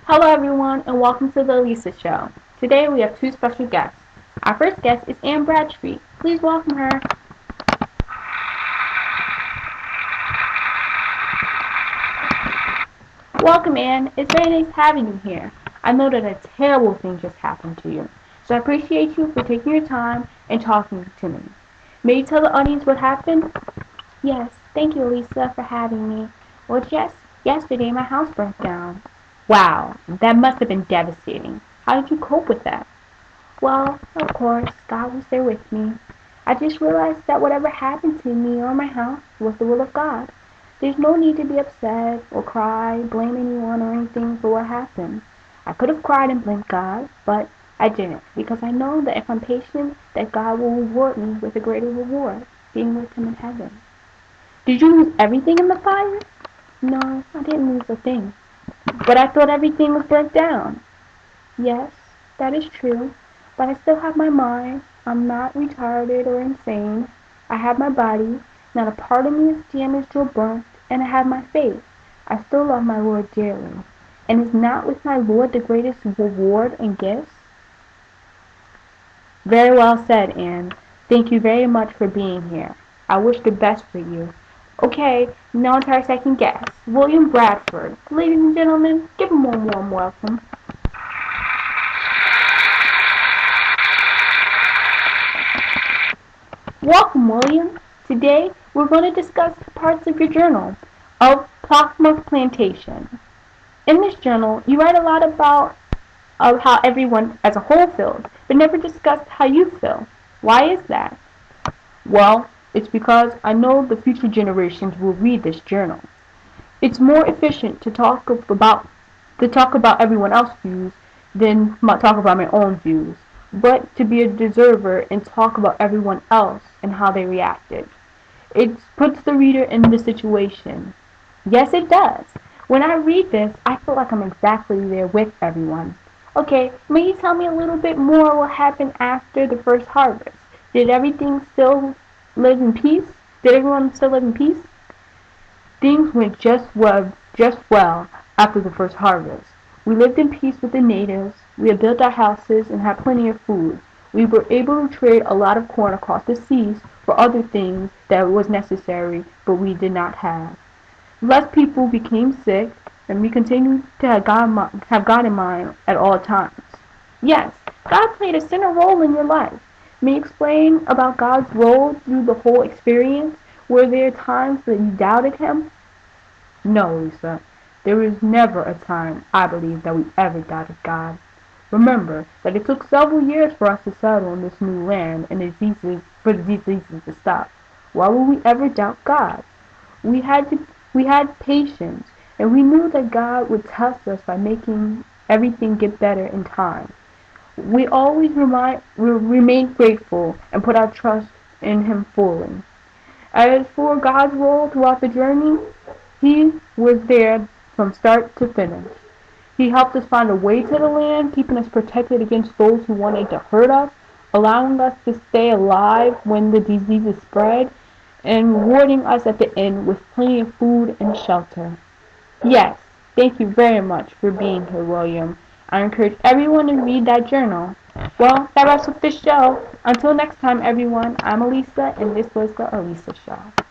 Hello everyone and welcome to the Alisa Show. Today we have two special guests. Our first guest is Ann Bradstreet. Please welcome her. Welcome Ann. It's very nice having you here. I know that a terrible thing just happened to you, so I appreciate you for taking your time and talking to me. May you tell the audience what happened? Yes, thank you Alisa for having me. Well, yesterday my house burnt down. Wow, that must have been devastating. How did you cope with that? Well, of course, God was there with me. I just realized that whatever happened to me or my house was the will of God. There's no need to be upset or cry, blame anyone or anything for what happened. I could have cried and blamed God, but I didn't because I know that if I'm patient, that God will reward me with a greater reward, being with Him in heaven. Did you lose everything in the fire? No, I didn't lose a thing. But I thought everything was burnt down. Yes, that is true, but I still have my mind. I'm not retarded or insane. I have my body. Not a part of me is damaged or burnt, and I have my faith. I still love my Lord dearly. And is not with my Lord the greatest reward and gifts? Very well said, Anne. Thank you very much for being here. I wish the best for you. Okay, now to our second guest, William Bradford. Ladies and gentlemen, give him a warm welcome. Welcome, William. Today, we're going to discuss parts of your journal of Plockmouth Plantation. In this journal, you write a lot about how everyone as a whole feels, but never discussed how you feel. Why is that? Well, it's because I know the future generations will read this journal. It's more efficient to talk about everyone else's views than talk about my own views, but to be a deserver and talk about everyone else and how they reacted. It puts the reader in the situation. Yes, it does. When I read this, I feel like I'm exactly there with everyone. Okay, may you tell me a little bit more what happened after the first harvest? Did everything still live in peace? Did everyone still live in peace? Things went just well after the first harvest. We lived in peace with the natives. We had built our houses and had plenty of food. We were able to trade a lot of corn across the seas for other things that was necessary, but we did not have. Less people became sick, and we continued to have God in mind at all times. Yes, God played a center role in your life. May you explain about God's role through the whole experience? Were there times that you doubted Him? No, Lisa. There is never a time, I believe, that we ever doubted God. Remember that it took several years for us to settle in this new land and for the diseases to stop. Why would we ever doubt God? We had patience, and we knew that God would test us by making everything get better in time. We always remain grateful and put our trust in Him fully. As for God's role throughout the journey, He was there from start to finish. He helped us find a way to the land, keeping us protected against those who wanted to hurt us, allowing us to stay alive when the diseases spread, and rewarding us at the end with plenty of food and shelter. Yes, thank you very much for being here, William. I encourage everyone to read that journal. Well, that wraps up this show. Until next time, everyone, I'm Alisa, and this was the Alisa Show.